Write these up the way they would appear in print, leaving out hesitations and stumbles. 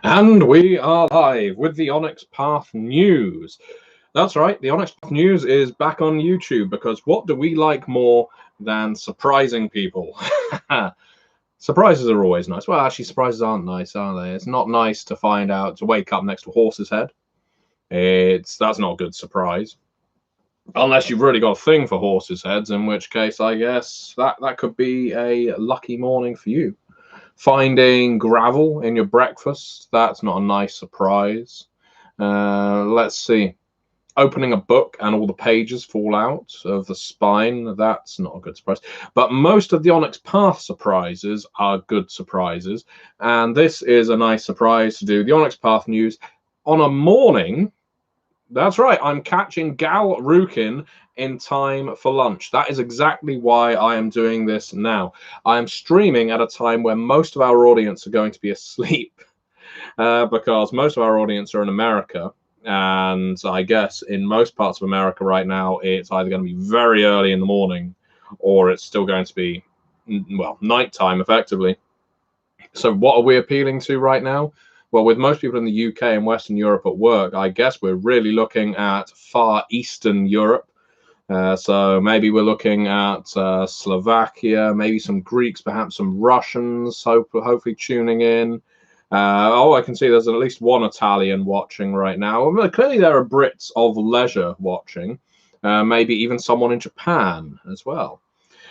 And we are live with the Onyx Path News. That's right, the Onyx Path News is back on YouTube because what do we like more than surprising people? Surprises are always nice. Well, actually, surprises aren't nice, are they? It's not nice to find out, to wake up next to a horse's head. That's not a good surprise. Unless you've really got a thing for horses' heads, in which case I guess that could be a lucky morning for you. Finding gravel in your breakfast, that's not a nice surprise. Let's see. Opening a book and all the pages fall out of the spine, that's not a good surprise. But most of the Onyx Path surprises are good surprises. And this is a nice surprise to do the Onyx Path News on a morning. That's right, I'm catching Gal Rukin in time for lunch. That is exactly why I am doing this now. I am streaming at a time where most of our audience are going to be asleep because most of our audience are in America. And I guess in most parts of America right now, it's either going to be very early in the morning or it's still going to be, well, nighttime effectively. So what are we appealing to right now? Well, with most people in the UK and Western Europe at work, I guess we're really looking at far Eastern Europe. So maybe we're looking at Slovakia, maybe some Greeks, perhaps some Russians, hopefully tuning in. I can see there's at least one Italian watching right now. Well, clearly there are Brits of leisure watching, maybe even someone in Japan as well.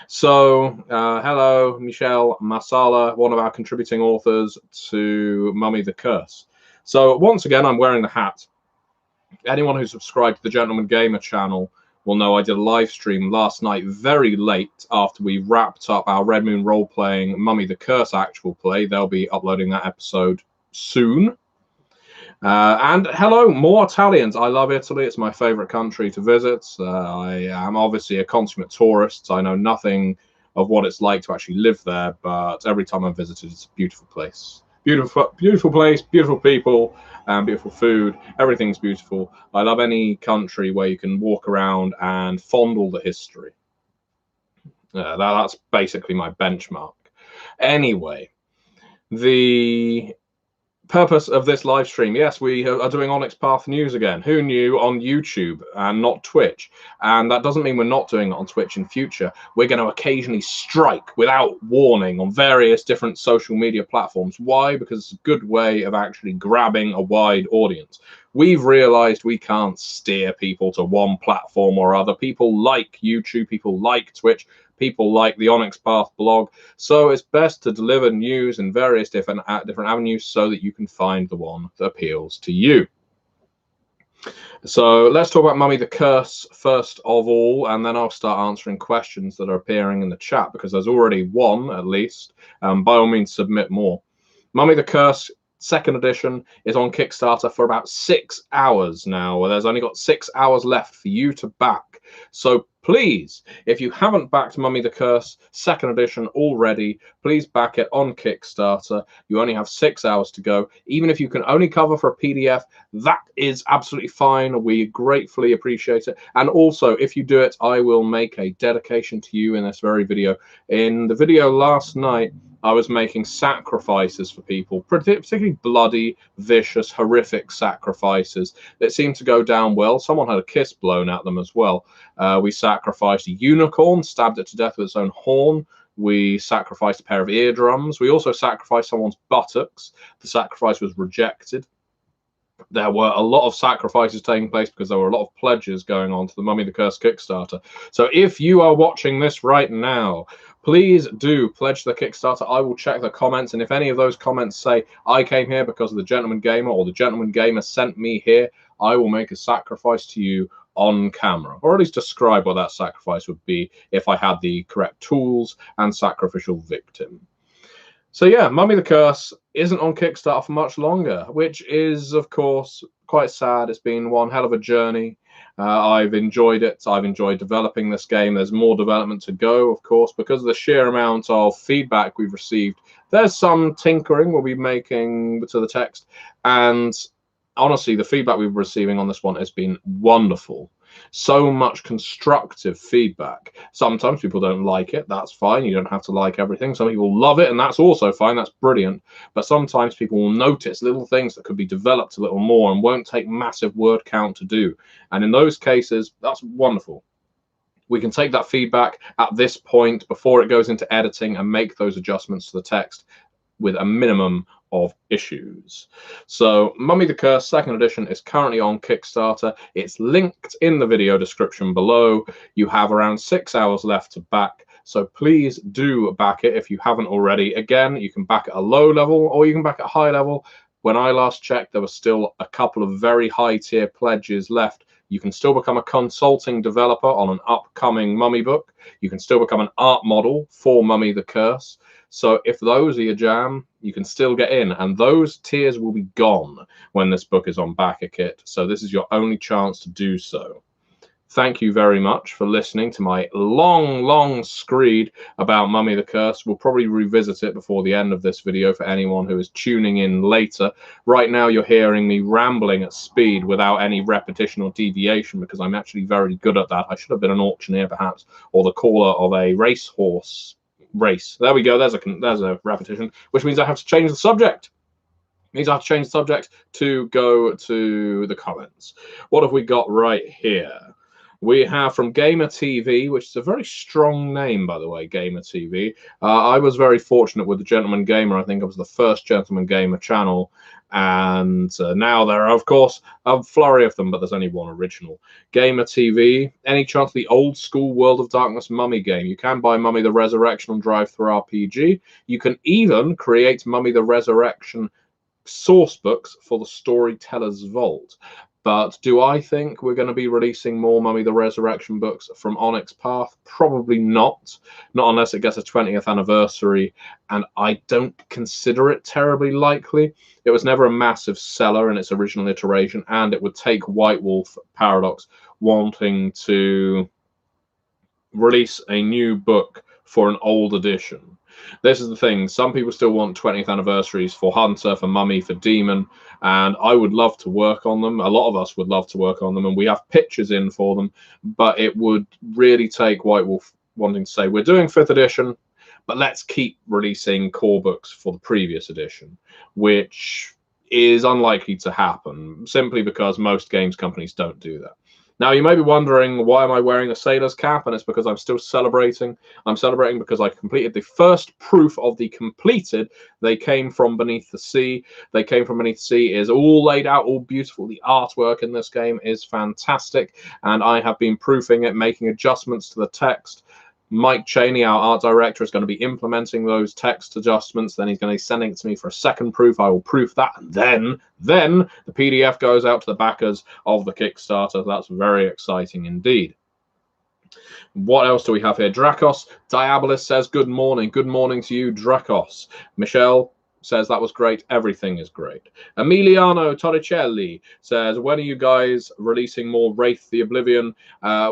So, hello, Michelle Masala, one of our contributing authors to Mummy the Curse. So, once again, I'm wearing the hat. Anyone who subscribed to the Gentleman Gamer channel will know I did a live stream last night very late after we wrapped up our Red Moon role-playing Mummy the Curse actual play. They'll be uploading that episode soon. And hello, more Italians. I love Italy. It's my favorite country to visit. I am obviously a consummate tourist. So I know nothing of what it's like to actually live there, but every time I visited, it's a beautiful place. Beautiful place, beautiful people, and beautiful food. Everything's beautiful. I love any country where you can walk around and fondle the history. That's basically my benchmark. Anyway, the purpose of this live stream, yes, we are doing Onyx Path News again. Who knew? On YouTube and not Twitch. And that doesn't mean we're not doing it on Twitch in future. We're going to occasionally strike without warning on various different social media platforms. Why? Because it's a good way of actually grabbing a wide audience. We've realized we can't steer people to one platform or other. People like YouTube, people like Twitch, people like the Onyx Path blog. So it's best to deliver news in various different avenues so that you can find the one that appeals to you. So let's talk about Mummy the Curse first of all, and then I'll start answering questions that are appearing in the chat because there's already one at least. By all means, submit more. Mummy the Curse second edition is on Kickstarter for about 6 hours now. There's only got 6 hours left for you to back. So please, if you haven't backed Mummy the Curse second edition already, please back it on Kickstarter. You only have 6 hours to go. Even if you can only cover for a PDF, that is absolutely fine. We gratefully appreciate it. And also, if you do it, I will make a dedication to you in this very video. In the video last night, I was making sacrifices for people, particularly bloody, vicious, horrific sacrifices that seemed to go down well. Someone had a kiss blown at them as well. We sacrificed a unicorn, stabbed it to death with its own horn. We sacrificed a pair of eardrums. We also sacrificed someone's buttocks. The sacrifice was rejected. There were a lot of sacrifices taking place because there were a lot of pledges going on to the Mummy the Curse Kickstarter. So if you are watching this right now, please do pledge the Kickstarter. I will check the comments, and if any of those comments say, I came here because of the Gentleman Gamer, or the Gentleman Gamer sent me here, I will make a sacrifice to you on camera, or at least describe what that sacrifice would be if I had the correct tools and sacrificial victim. So yeah, Mummy the Curse isn't on Kickstarter for much longer, which is, of course, quite sad. It's been one hell of a journey. I've enjoyed it. I've enjoyed developing this game. There's more development to go, of course, because of the sheer amount of feedback we've received. There's some tinkering we'll be making to the text. And honestly, the feedback we've been receiving on this one has been wonderful. So much constructive feedback. Sometimes people don't like it. That's fine. You don't have to like everything. Some people love it, and that's also fine. That's brilliant. But sometimes people will notice little things that could be developed a little more and won't take massive word count to do. And in those cases, that's wonderful. We can take that feedback at this point before it goes into editing and make those adjustments to the text with a minimum of issues. So Mummy the Curse 2nd edition is currently on Kickstarter. It's linked in the video description below. You have around 6 hours left to back, so please do back it if you haven't already. Again, you can back at a low level or you can back at a high level. When I last checked, there were still a couple of very high tier pledges left. You can still become a consulting developer on an upcoming Mummy book. You can still become an art model for Mummy the Curse. So if those are your jam, you can still get in, and those tiers will be gone when this book is on BackerKit. So this is your only chance to do so. Thank you very much for listening to my long screed about Mummy the Curse. We'll probably revisit it before the end of this video for anyone who is tuning in later. Right now, you're hearing me rambling at speed without any repetition or deviation because I'm actually very good at that. I should have been an auctioneer, perhaps, or the caller of a racehorse race. There we go. There's a repetition, which means I have to change the subject. Means I have to change the subject to go to the comments. What have we got right here? We have from Gamer TV, which is a very strong name, by the way, Gamer TV. I was very fortunate with the Gentleman Gamer. I think I was the first Gentleman Gamer channel. And now there are, of course, a flurry of them, but there's only one original. Gamer TV, any chance of the old school World of Darkness Mummy game? You can buy Mummy the Resurrection on Drive-Thru RPG. You can even create Mummy the Resurrection source books for the Storyteller's Vault. But do I think we're going to be releasing more Mummy the Resurrection books from Onyx Path? Probably not. Not unless it gets a 20th anniversary, and I don't consider it terribly likely. It was never a massive seller in its original iteration, and it would take White Wolf Paradox wanting to release a new book for an old edition. This is the thing. Some people still want 20th anniversaries for Hunter, for Mummy, for Demon, and I would love to work on them. A lot of us would love to work on them, and we have pictures in for them, but it would really take White Wolf wanting to say, we're doing 5th edition, but let's keep releasing core books for the previous edition, which is unlikely to happen, simply because most games companies don't do that. Now, you may be wondering, why am I wearing a sailor's cap? And it's because I'm still celebrating. I'm celebrating because I completed the first proof of the completed. They came from Beneath the Sea. They came from Beneath the Sea. It is all laid out, all beautiful. The artwork in this game is fantastic. And I have been proofing it, making adjustments to the text. Mike Cheney, our art director, is going to be implementing those text adjustments. Then he's going to be sending it to me for a second proof. I will proof that, and then the PDF goes out to the backers of the Kickstarter. That's very exciting indeed. What else do we have here? Dracos Diabolus says, good morning. Good morning to you, Dracos. Michelle says, that was great. Everything is great. Emiliano Torricelli says, when are you guys releasing more Wraith the Oblivion?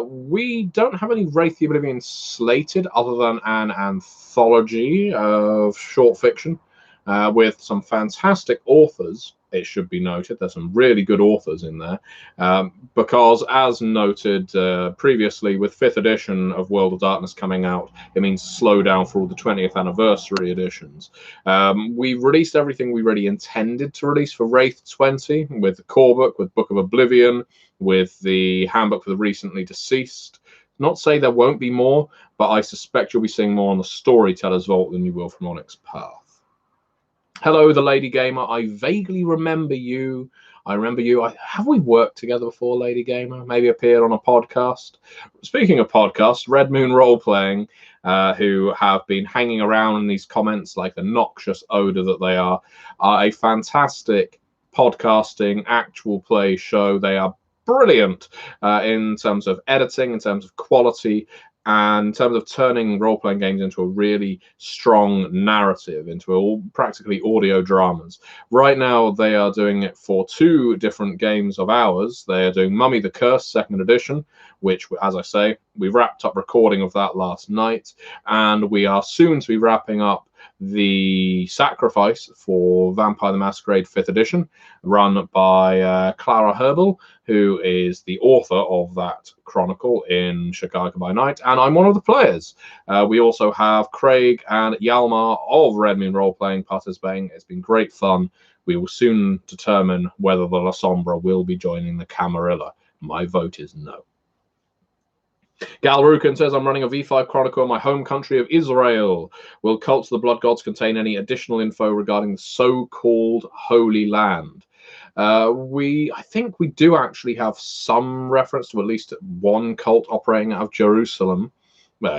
We don't have any Wraith the Oblivion slated other than an anthology of short fiction with some fantastic authors. It should be noted, there's some really good authors in there, because as noted previously, with 5th edition of World of Darkness coming out, it means slow down for all the 20th anniversary editions. We released everything we really intended to release for Wraith 20, with the core book, with Book of Oblivion, with the handbook for the recently deceased. Not to say there won't be more, but I suspect you'll be seeing more on the Storyteller's Vault than you will from Onyx Path. Hello, the Lady Gamer. I vaguely remember you. I remember you. Have we worked together before, Lady Gamer? Maybe appeared on a podcast. Speaking of podcasts, Red Moon Roleplaying, who have been hanging around in these comments like the noxious odor that they are a fantastic podcasting actual play show. They are brilliant in terms of editing, in terms of quality, and in terms of turning role-playing games into a really strong narrative, into practically audio dramas. Right now, they are doing it for 2 different games of ours. They are doing Mummy the Curse 2nd edition, which, as I say, we wrapped up recording of that last night, and we are soon to be wrapping up the Sacrifice for Vampire the Masquerade 5th edition, run by Clara Herbal, who is the author of that chronicle in Chicago by Night, and I'm one of the players. We also have Craig and Yalmar of Red Moon Role Playing participating. It's been great fun. We will soon determine whether the La Sombra will be joining the Camarilla. My vote is no. Galrukin says, I'm running a V5 Chronicle in my home country of Israel. Will Cults of the Blood Gods contain any additional info regarding the so-called Holy Land? I think we do actually have some reference to at least one cult operating out of Jerusalem.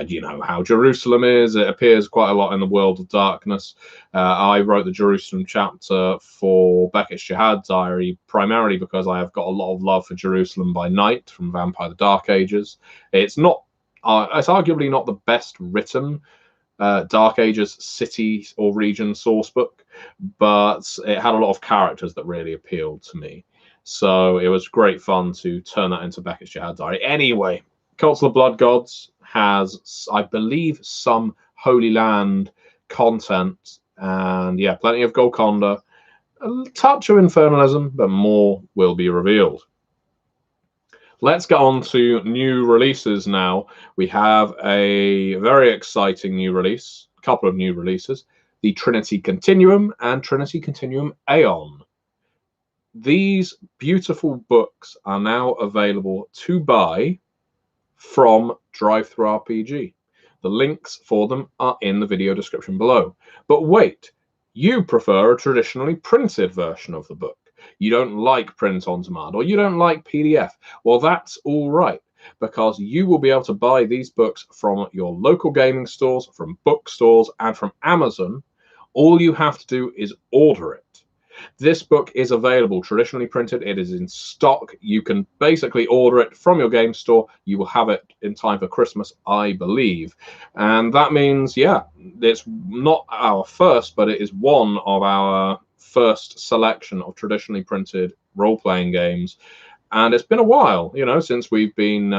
You know how Jerusalem is. It appears quite a lot in the World of Darkness. I wrote the Jerusalem chapter for Beckett's Jihad Diary primarily because I have got a lot of love for Jerusalem by Night from Vampire the Dark Ages. It's not, it's arguably not the best written Dark Ages city or region source book, but it had a lot of characters that really appealed to me. So it was great fun to turn that into Beckett's Jihad Diary. Anyway, Cults of the Blood Gods has, I believe, some Holy Land content, and yeah, plenty of Golconda, a touch of Infernalism, but more will be revealed. Let's get on to new releases now. We have a very exciting new release, a couple of new releases, the Trinity Continuum and Trinity Continuum Aeon. These beautiful books are now available to buy from DriveThruRPG. The links for them are in the video description below. But wait, you prefer a traditionally printed version of the book. You don't like print on demand, or you don't like PDF. Well, that's all right, because you will be able to buy these books from your local gaming stores, from bookstores, and from Amazon. All you have to do is order it. This book is available traditionally printed. It is in stock. You can basically order it from your game store. You will have it in time for Christmas, I believe. And that means, yeah, it's not our first, but it is one of our first selection of traditionally printed role-playing games. And it's been a while, you know, since we've been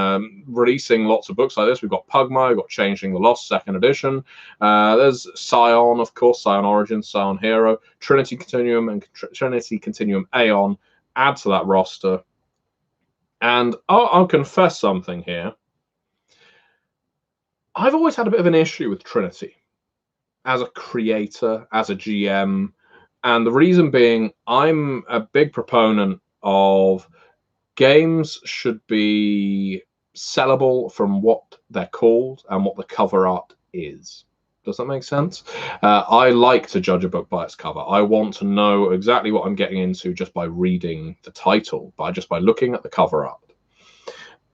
releasing lots of books like this. We've got Pugma, we've got Changeling the Lost 2nd edition. There's Scion, of course, Scion Origins, Scion Hero, Trinity Continuum, and Trinity Continuum Aeon. Add to that roster. And I'll confess something here. I've always had a bit of an issue with Trinity as a creator, as a GM. And the reason being, I'm a big proponent of games should be sellable from what they're called and what the cover art is. Does that make sense? I like to judge a book by its cover. I want to know exactly what I'm getting into just by reading the title, just by looking at the cover art.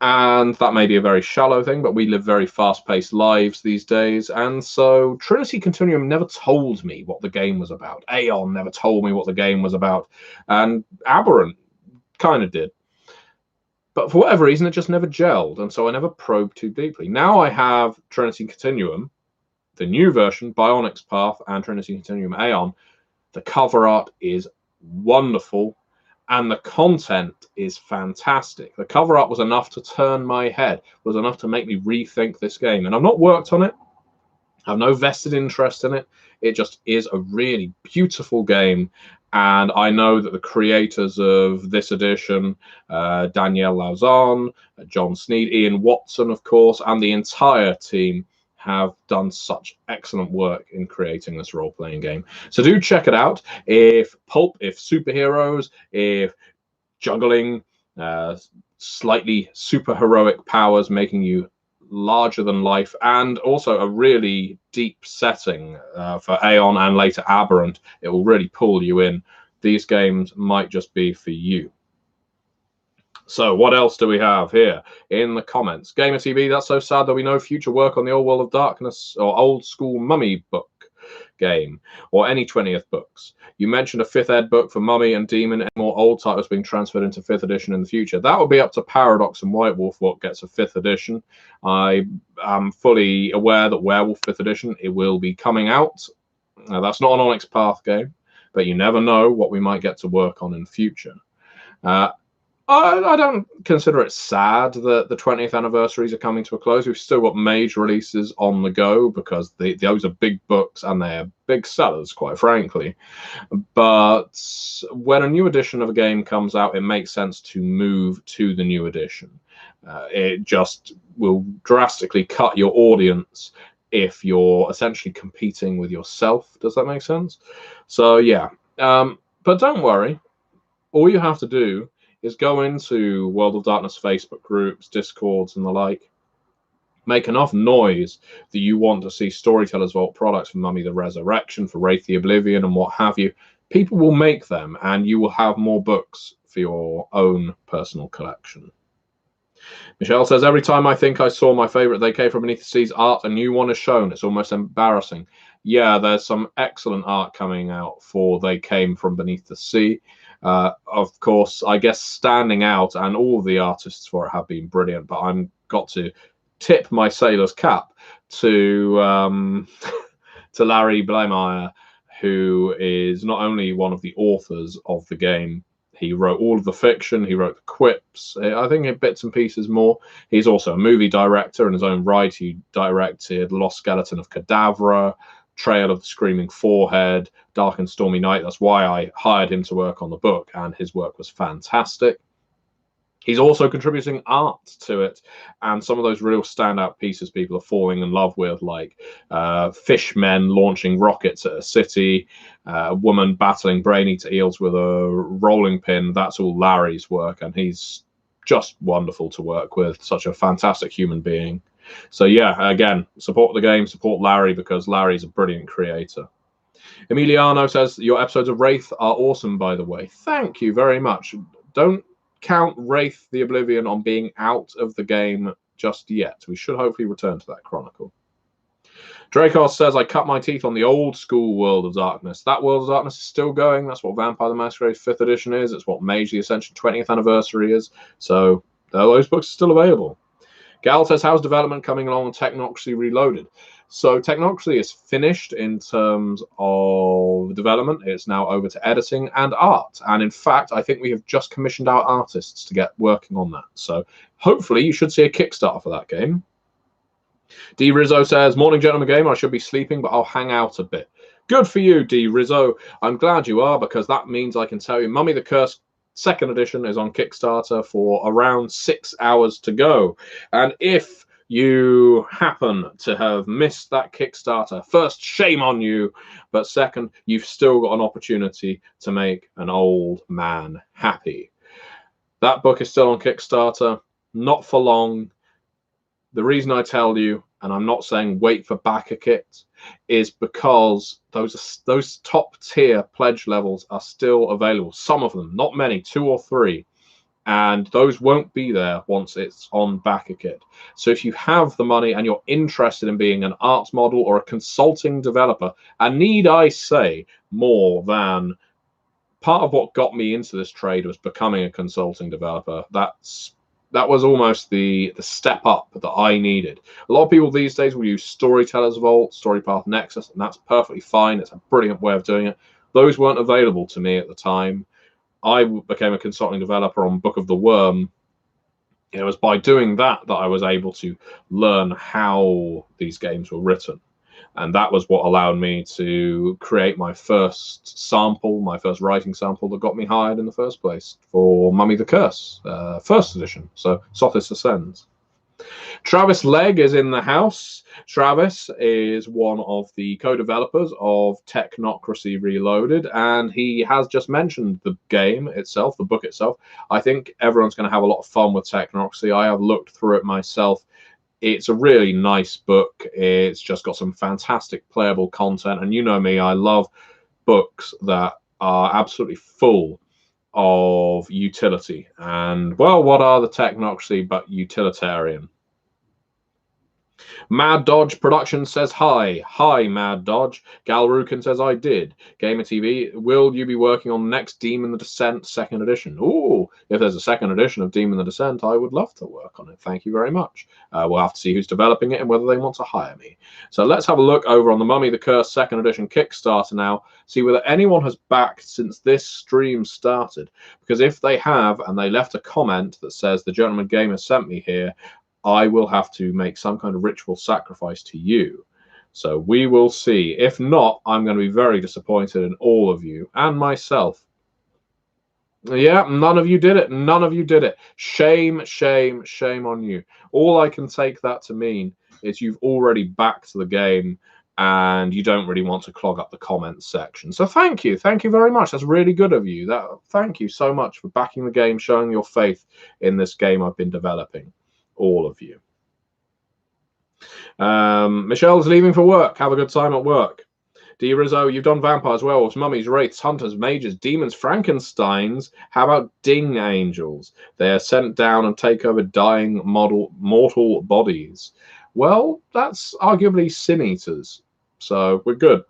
And that may be a very shallow thing, but we live very fast-paced lives these days. And so Trinity Continuum never told me what the game was about. Aeon never told me what the game was about. And Aberrant kind of did. But for whatever reason, it just never gelled, and so I never probed too deeply. Now I have Trinity Continuum, the new version by Onyx Path, and Trinity Continuum Aeon. The cover art is wonderful, and the content is fantastic. The cover art was enough to turn my head, was enough to make me rethink this game. And I've not worked on it. I have no vested interest in it. It just is a really beautiful game. And I know that the creators of this edition, Danielle Lauzon, John Sneed, Ian Watson, of course, and the entire team have done such excellent work in creating this role-playing game. So do check it out. If pulp, if superheroes, if juggling, slightly superheroic powers making you larger than life, and also a really deep setting for Aeon and later Aberrant, it will really pull you in. These games might just be for you. So what else do we have here in the comments? Gamer TV, that's so sad that we know future work on the Old World of Darkness or Old School Mummy book game or any 20th books. You mentioned a 5th ed book for Mummy and Demon and more old titles being transferred into 5th edition in the future. That will be up to Paradox and White Wolf what gets a 5th edition. I am fully aware that Werewolf 5th edition, it will be coming out. That's not an Onyx Path game, but you never know what we might get to work on in future. I don't consider it sad that the 20th anniversaries are coming to a close. We've still got major releases on the go because those are big books and they're big sellers, quite frankly. But when a new edition of a game comes out, it makes sense to move to the new edition. It just will drastically cut your audience if you're essentially competing with yourself. Does that make sense? So yeah, but don't worry. All you have to do is go into World of Darkness Facebook groups, Discords, and the like. Make enough noise that you want to see Storytellers Vault products for Mummy the Resurrection, for Wraith the Oblivion, and what have you. People will make them, and you will have more books for your own personal collection. Michelle says, every time I think I saw my favorite They Came From Beneath the Seas art, a new one is shown. It's almost embarrassing. Yeah, there's some excellent art coming out for They Came From Beneath the Sea. Of course, I guess standing out, and all the artists for it have been brilliant, but I'm got to tip my sailor's cap to to Larry Blemeyer, who is not only one of the authors of the game. He wrote all of the fiction, he wrote the quips, I think in bits and pieces more. He's also a movie director in his own right. He directed Lost Skeleton of Cadavra, Trail of the Screaming Forehead, Dark and Stormy Night. That's why I hired him to work on the book, and his work was fantastic. He's also contributing art to it, and some of those real standout pieces people are falling in love with, like fishmen launching rockets at a city, a woman battling brain-eater eels with a rolling pin. That's all Larry's work, and he's just wonderful to work with. Such a fantastic human being. So yeah, again, support the game, support Larry, because Larry's a brilliant creator. Emiliano says, your episodes of Wraith are awesome, by the way. Thank you very much. Don't count Wraith the Oblivion on being out of the game just yet. We should hopefully return to that chronicle. Dracos says, I cut my teeth on the old school World of Darkness. That World of Darkness is still going. That's what Vampire the Masquerade 5th edition is. It's what Mage the Ascension 20th anniversary is. So those books are still available. Gal says, how's development coming along on Technocracy Reloaded? So Technocracy is finished in terms of development. It's now over to editing and art. And in fact, I think we have just commissioned our artists to get working on that. So hopefully you should see a Kickstarter for that game. D. Rizzo says, morning, gentlemen gamer. I should be sleeping, but I'll hang out a bit. Good for you, D. Rizzo. I'm glad you are, because that means I can tell you Mummy the Curse 2nd edition is on Kickstarter for around 6 hours to go. And if you happen to have missed that Kickstarter, first, shame on you, but second, you've still got an opportunity to make an old man happy. That book is still on Kickstarter, not for long. The reason I tell you, and I'm not saying wait for backer kit, is because those top tier pledge levels are still available. Some of them, not many, 2 or 3, and those won't be there once it's on backer kit. So if you have the money and you're interested in being an art model or a consulting developer, and need I say more than part of what got me into this trade was becoming a consulting developer. That was almost the step up that I needed. A lot of people these days will use Storytellers Vault, Storypath Nexus, and that's perfectly fine. It's a brilliant way of doing it. Those weren't available to me at the time. I became a consulting developer on Book of the Worm. It was by doing that that I was able to learn how these games were written. And that was what allowed me to create my first sample, my first writing sample that got me hired in the first place for Mummy the Curse, 1st edition. So Sothis Ascends. Travis Legg is in the house. Travis is one of the co-developers of Technocracy Reloaded, and he has just mentioned the game itself, the book itself. I think everyone's going to have a lot of fun with Technocracy. I have looked through it myself. It's a really nice book. It's just got some fantastic playable content. And you know me, I love books that are absolutely full of utility. And, well, what are the Technocracy but utilitarian? Mad Dodge Production says hi. Hi, Mad Dodge. Galrukin says I did. Gamer TV, will you be working on the next Demon the Descent 2nd edition? Ooh, if there's a 2nd edition of Demon the Descent, I would love to work on it. Thank you very much. We'll have to see who's developing it and whether they want to hire me. So let's have a look over on the Mummy the Curse 2nd edition Kickstarter now, see whether anyone has backed since this stream started. Because if they have, and they left a comment that says the gentleman gamer sent me here, I will have to make some kind of ritual sacrifice to you. So we will see. If not, I'm going to be very disappointed in all of you and myself. Yeah, none of you did it. None of you did it. Shame, shame, shame on you. All I can take that to mean is you've already backed the game and you don't really want to clog up the comments section. So thank you. Thank you very much. That's really good of you. Thank you so much for backing the game, showing your faith in this game I've been developing. All of you. Michelle's leaving for work. Have a good time at work. D. Rizzo, you've done vampires, werewolves, mummies, wraiths, hunters, mages, demons, Frankensteins. How about ding angels? They are sent down and take over dying mortal bodies. Well, that's arguably sin eaters. So we're good.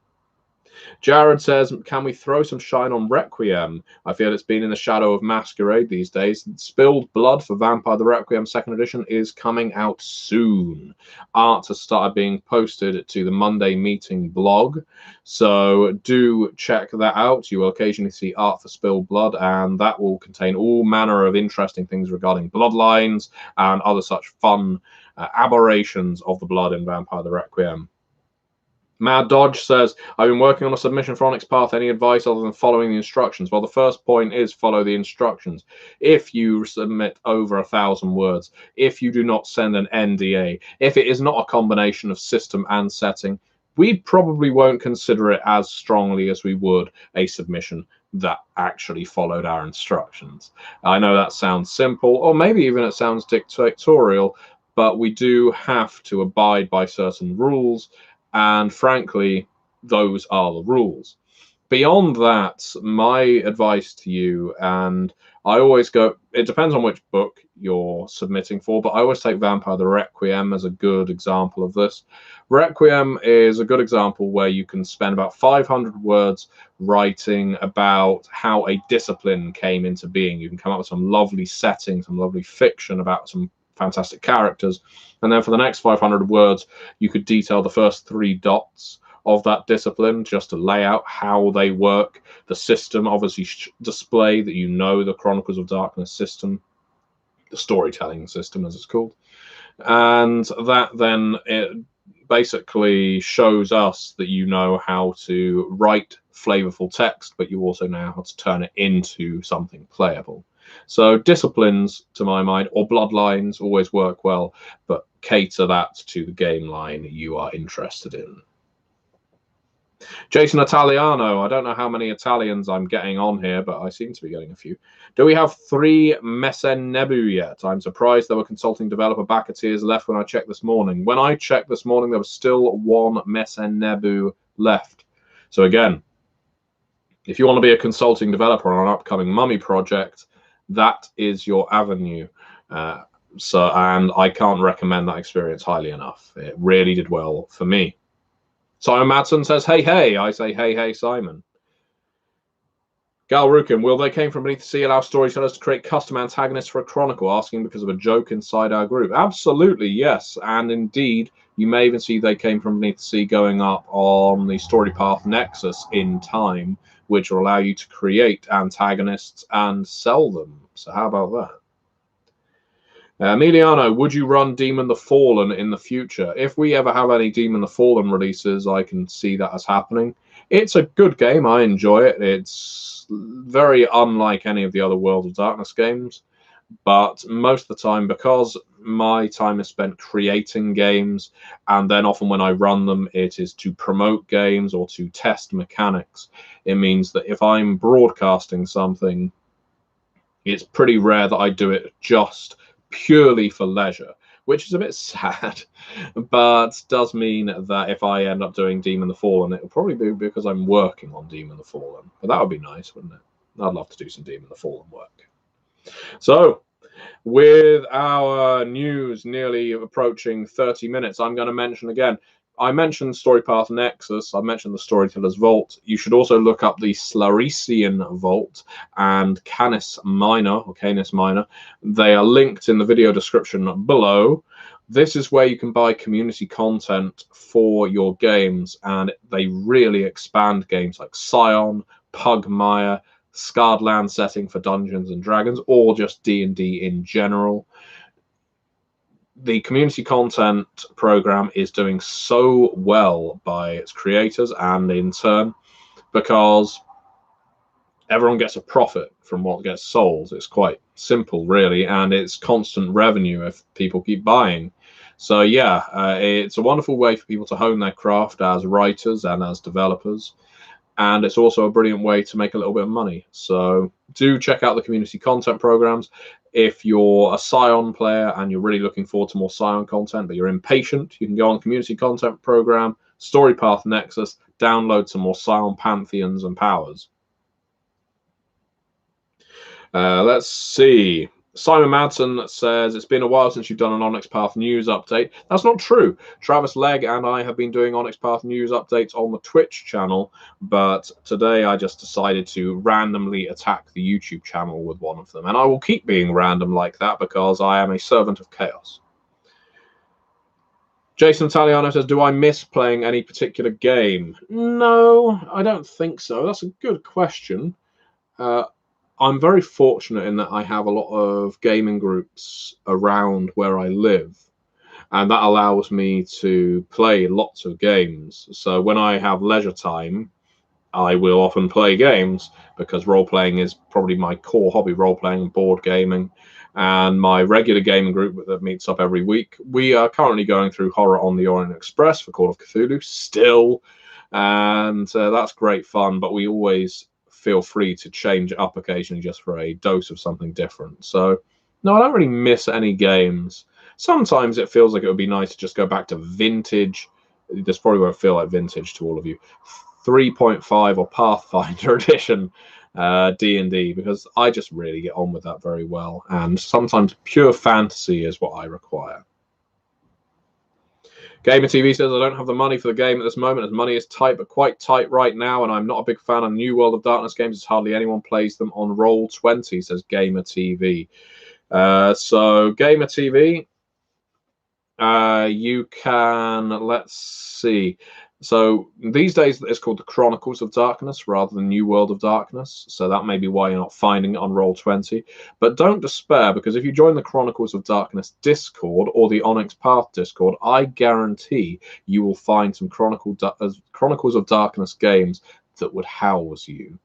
Jared says, can we throw some shine on Requiem? I feel it's been in the shadow of Masquerade these days. Spilled Blood for Vampire the Requiem 2nd edition is coming out soon. Art has started being posted to the Monday Meeting blog, so do check that out. You will occasionally see art for Spilled Blood, and that will contain all manner of interesting things regarding bloodlines and other such fun aberrations of the blood in Vampire the Requiem. Mad Dodge says, I've been working on a submission for Onyx Path. Any advice other than following the instructions? Well, the first point is follow the instructions. If you submit over 1,000 words, if you do not send an NDA, if it is not a combination of system and setting, we probably won't consider it as strongly as we would a submission that actually followed our instructions. I know that sounds simple, or maybe even it sounds dictatorial, but we do have to abide by certain rules. And frankly, those are the rules. Beyond that, my advice to you, and I always go, it depends on which book you're submitting for, but I always take Vampire the Requiem as a good example of this. Requiem is a good example where you can spend about 500 words writing about how a discipline came into being. You can come up with some lovely setting, some lovely fiction about some fantastic characters, and then for the next 500 words you could detail the first 3 dots of that discipline just to lay out how they work, the system, obviously display that you know the Chronicles of Darkness system, the storytelling system as it's called, and that then it basically shows us that you know how to write flavorful text, but you also know how to turn it into something playable. So disciplines, to my mind, or bloodlines always work well, but cater that to the game line you are interested in. Jason Italiano, I don't know how many Italians I'm getting on here, but I seem to be getting a few. Do we have 3 Messenebu yet? I'm surprised there were consulting developer backeteers left when I checked this morning. When I checked this morning, there was still 1 Messenebu left. So again, if you want to be a consulting developer on an upcoming Mummy project, that is your avenue. And I can't recommend that experience highly enough. It really did well for me. Simon Madsen says, hey, hey. I say, hey, hey, Simon. Gal Rukin, will They Came From Beneath the Sea allow storytellers to create custom antagonists for a chronicle, asking because of a joke inside our group? Absolutely, yes. And indeed, you may even see They Came From Beneath the Sea going up on the Story Path Nexus in time, which will allow you to create antagonists and sell them. So how about that? Emiliano, would you run Demon the Fallen in the future? If we ever have any Demon the Fallen releases, I can see that as happening. It's a good game. I enjoy it. It's very unlike any of the other World of Darkness games. But most of the time, because my time is spent creating games, and then often when I run them, it is to promote games or to test mechanics. It means that if I'm broadcasting something, it's pretty rare that I do it just purely for leisure, which is a bit sad, but does mean that if I end up doing Demon the Fallen, it'll probably be because I'm working on Demon the Fallen. But that would be nice, wouldn't it? I'd love to do some Demon the Fallen work. So, With our news nearly approaching 30 minutes, I'm going to mention again. I mentioned Storypath Nexus. I mentioned the Storyteller's Vault. You should also look up the Slarecian Vault and Canis Minor or Canis Minor. They are linked in the video description below. This is where you can buy community content for your games, and they really expand games like Scion, Pugmire, Scarred Land setting for Dungeons and Dragons, or just D&D in general. The community content program is doing so well by its creators and in turn because everyone gets a profit from what gets sold. It's quite simple, really, and it's constant revenue if people keep buying. So yeah, it's a wonderful way for people to hone their craft as writers and as developers. And it's also a brilliant way to make a little bit of money. So do check out the community content programs. If you're a Scion player and you're really looking forward to more Scion content, but you're impatient, you can go on community content program, Storypath Nexus, download some more Scion Pantheons and powers. Let's see. Simon Madsen says, it's been a while since you've done an Onyx Path news update. That's not true. Travis Legg and I have been doing Onyx Path news updates on the Twitch channel, but today I just decided to randomly attack the YouTube channel with one of them. And I will keep being random like that because I am a servant of chaos. Jason Italiano says, do I miss playing any particular game? No, I don't think so. That's a good question. I'm very fortunate in that I have a lot of gaming groups around where I live, and that allows me to play lots of games. So when I have leisure time, I will often play games because role-playing is probably my core hobby, role-playing and board gaming. And my regular gaming group that meets up every week, we are currently going through Horror on the Orient Express for Call of Cthulhu still, and that's great fun, but we always feel free to change it up occasionally just for a dose of something different. So no, I don't really miss any games. Sometimes it feels like it would be nice to just go back to vintage. This probably won't feel like vintage to all of you. 3.5 or Pathfinder edition D&D, because I just really get on with that very well. And sometimes pure fantasy is what I require. Gamer TV says, I don't have the money for the game at this moment, as money is tight, but quite tight right now, and I'm not a big fan of New World of Darkness games, as hardly anyone plays them on Roll20, says Gamer TV. So Gamer TV, you can, let's see. So these days it's called the Chronicles of Darkness rather than New World of Darkness. So that may be why you're not finding it on Roll20. But don't despair, because if you join the Chronicles of Darkness Discord or the Onyx Path Discord, I guarantee you will find some Chronicles of Darkness games that would house you.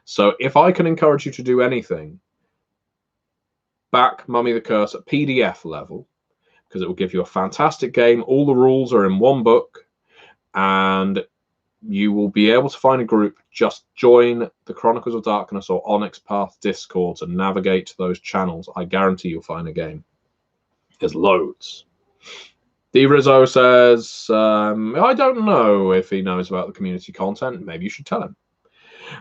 So if I can encourage you to do anything, back Mummy the Curse at PDF level, because it will give you a fantastic game. All the rules are in one book. And you will be able to find a group. Just join the Chronicles of Darkness or Onyx Path Discords and navigate to those channels. I guarantee you'll find a game. There's loads. D. Rizzo says, I don't know if he knows about the community content. Maybe you should tell him.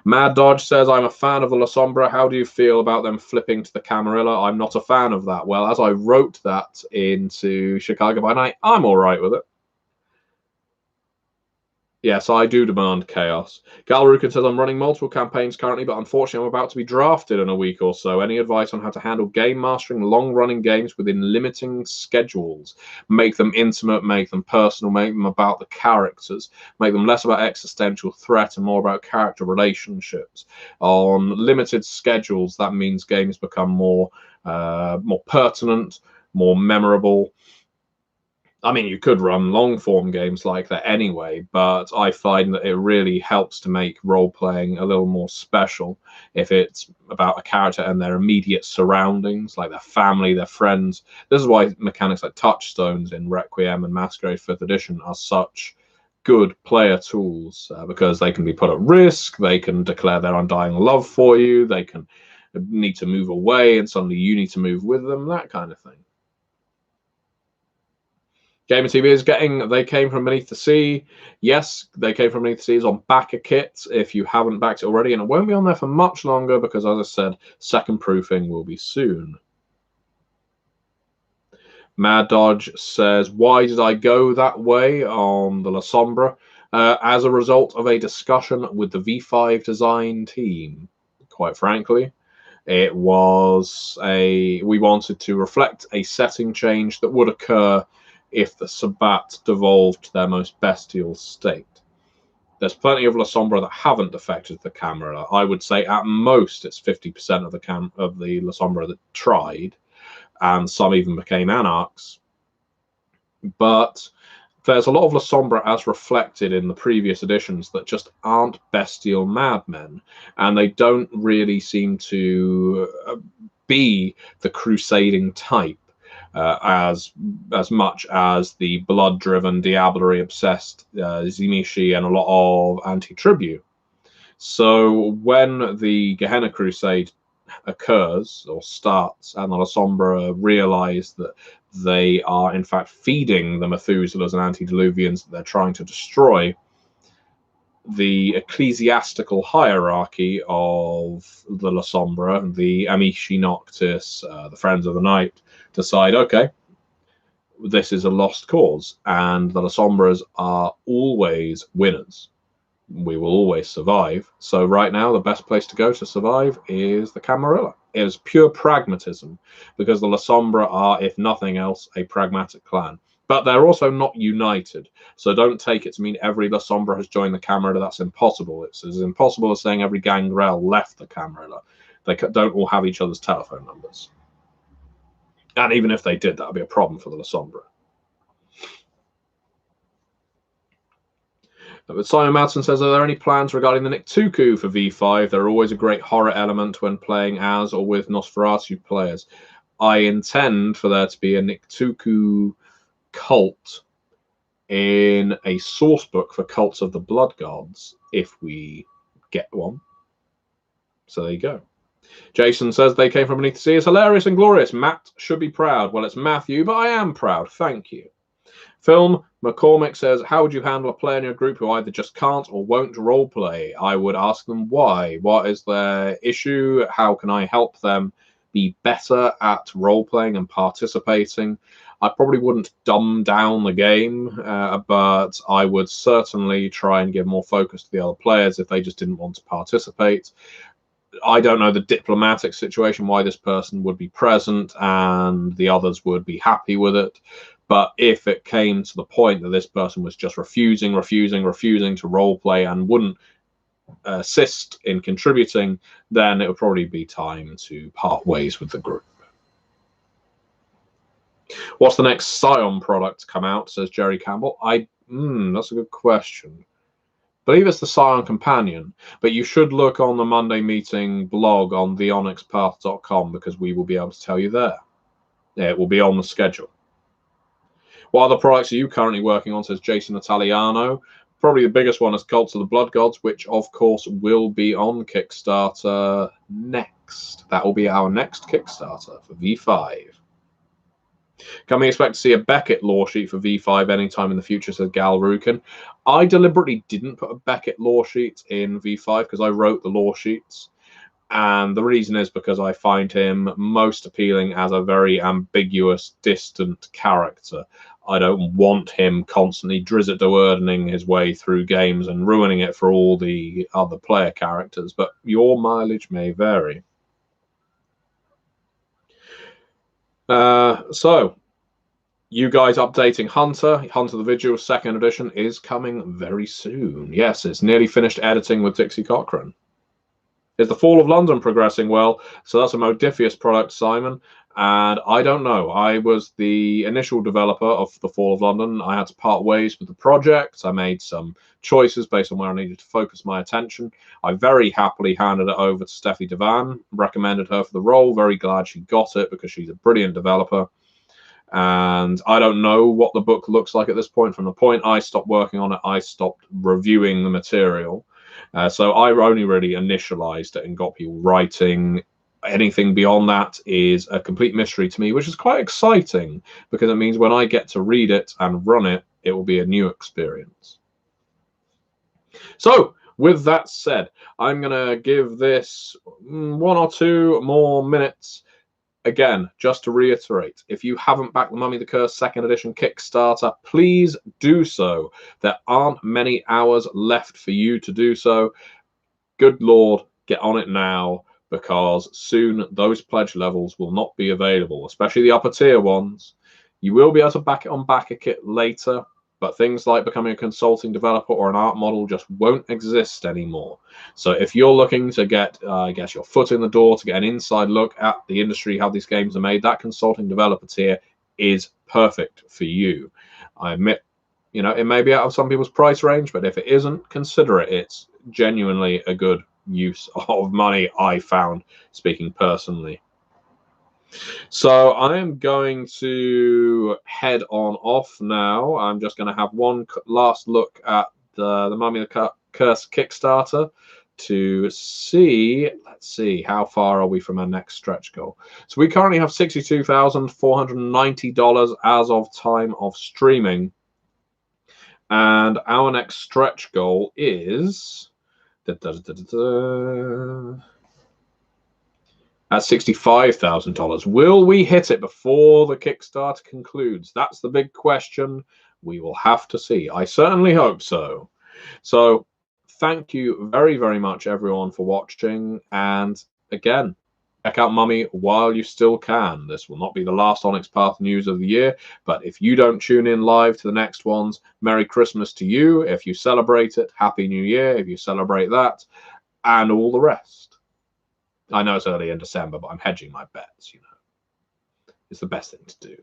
Mad Dodge says, I'm a fan of the La Sombra. How do you feel about them flipping to the Camarilla? I'm not a fan of that. Well, as I wrote that into Chicago by Night, I'm all right with it. Yes, I do demand chaos. Galrukin says, I'm running multiple campaigns currently, but unfortunately I'm about to be drafted in a week or so. Any advice on how to handle game mastering long-running games within limiting schedules? Make them intimate, make them personal, make them about the characters, make them less about existential threat and more about character relationships. On limited schedules, that means games become more pertinent, more memorable. I mean, you could run long-form games like that anyway, but I find that it really helps to make role-playing a little more special if it's about a character and their immediate surroundings, like their family, their friends. This is why mechanics like touchstones in Requiem and Masquerade 5th Edition are such good player tools, because they can be put at risk, they can declare their undying love for you, they can need to move away and suddenly you need to move with them, that kind of thing. Gamer TV is getting They Came From Beneath the Sea. Yes, They Came From Beneath the Sea is on backer kit if you haven't backed it already, and it won't be on there for much longer because, as I said, second proofing will be soon. Mad Dodge says, why did I go that way on the La Sombra? As a result of a discussion with the V5 design team. Quite frankly, we wanted to reflect a setting change that would occur if the Sabbat devolved to their most bestial state. There's plenty of La Sombra that haven't affected the camera. I would say at most it's 50% of the La Sombra that tried, and some even became anarchs. But there's a lot of La Sombra as reflected in the previous editions that just aren't bestial madmen, and they don't really seem to be the crusading type as much as the blood-driven, diablerie-obsessed Zimishi and a lot of anti-tribute. So when the Gehenna Crusade occurs or starts, and the La Sombra realize that they are in fact feeding the Methuselahs and antediluvians that they're trying to destroy, the ecclesiastical hierarchy of the La Sombra, the Amici Noctis, the Friends of the Night, decide, okay, this is a lost cause, and the La Sombras are always winners. We will always survive. So right now, the best place to go to survive is the Camarilla. It is pure pragmatism, because the La Sombra are, if nothing else, a pragmatic clan. But they're also not united. So don't take it to mean every La Sombra has joined the Camarilla. That's impossible. It's as impossible as saying every Gangrel left the Camarilla. They don't all have each other's telephone numbers. And even if they did, that would be a problem for the La Sombra. But Simon Madsen says, are there any plans regarding the Nictuku for V5? They're always a great horror element when playing as or with Nosferatu players. I intend for there to be a Nictuku cult in a source book for Cults of the Blood Gods, if we get one. So there you go. Jason says, they came from beneath the sea. It's hilarious and glorious. Matt should be proud. Well, it's Matthew, but I am proud. Thank you. Film McCormick says, how would you handle a player in your group who either just can't or won't roleplay? I would ask them why. What is their issue? How can I help them be better at roleplaying and participating? I probably wouldn't dumb down the game, but I would certainly try and give more focus to the other players if they just didn't want to participate. I don't know the diplomatic situation, why this person would be present and the others would be happy with it. But if it came to the point that this person was just refusing to roleplay and wouldn't assist in contributing, then it would probably be time to part ways with the group. What's the next Scion product to come out, says Jerry Campbell? That's a good question. I believe it's the Scion Companion, but you should look on the Monday meeting blog on theonyxpath.com because we will be able to tell you there. It will be on the schedule. What other products are you currently working on, says Jason Italiano? Probably the biggest one is Cults of the Blood Gods, which of course will be on Kickstarter next. That will be our next Kickstarter for V5. Can we expect to see a Beckett lore sheet for V5 anytime in the future, says Gal Rukin? I deliberately didn't put a Beckett lore sheet in V5 because I wrote the lore sheets. And the reason is because I find him most appealing as a very ambiguous, distant character. I don't want him constantly Drizzt-Do'Urdening his way through games and ruining it for all the other player characters, but your mileage may vary. So, you guys updating Hunter. Hunter the Vigil 2nd edition is coming very soon. Yes, it's nearly finished editing with Dixie Cochran. Is the Fall of London progressing well? So that's a Modifius product, Simon. And I don't know. I was the initial developer of the Fall of London. I had to part ways with the project. I made some choices based on where I needed to focus my attention. I very happily handed it over to Steffi Devan, recommended her for the role. Very glad she got it because she's a brilliant developer. And I don't know what the book looks like at this point. From the point I stopped working on it, I stopped reviewing the material. So I only really initialized it and got people writing. Anything beyond that is a complete mystery to me, which is quite exciting because it means when I get to read it and run it, it will be a new experience. So with that said, I'm going to give this 1 or 2 more minutes again, just to reiterate, if you haven't backed the Mummy the Curse 2nd edition Kickstarter, please do so. There aren't many hours left for you to do so. Good Lord, get on it now, because soon those pledge levels will not be available, especially the upper tier ones. You will be able to back it on BackerKit later, but things like becoming a consulting developer or an art model just won't exist anymore. So if you're looking to get, I guess, your foot in the door, to get an inside look at the industry, how these games are made, that consulting developer tier is perfect for you. I admit, you know, it may be out of some people's price range, but if it isn't, consider it. It's genuinely a good use of money, I found, speaking personally. So I am going to head on off now. I'm just going to have one last look at the Mummy the Curse Kickstarter to see, let's see, how far are we from our next stretch goal. So we currently have $62,490 as of time of streaming. And our next stretch goal is at $65,000. Will we hit it before the Kickstarter concludes? That's the big question. We will have to see. I certainly hope so. So thank you very, very much, everyone, for watching. And again, check out Mummy while you still can. This will not be the last Onyx Path news of the year, but if you don't tune in live to the next ones, Merry Christmas to you. If you celebrate it, Happy New Year if you celebrate that, and all the rest. I know it's early in December, but I'm hedging my bets, you know. It's the best thing to do.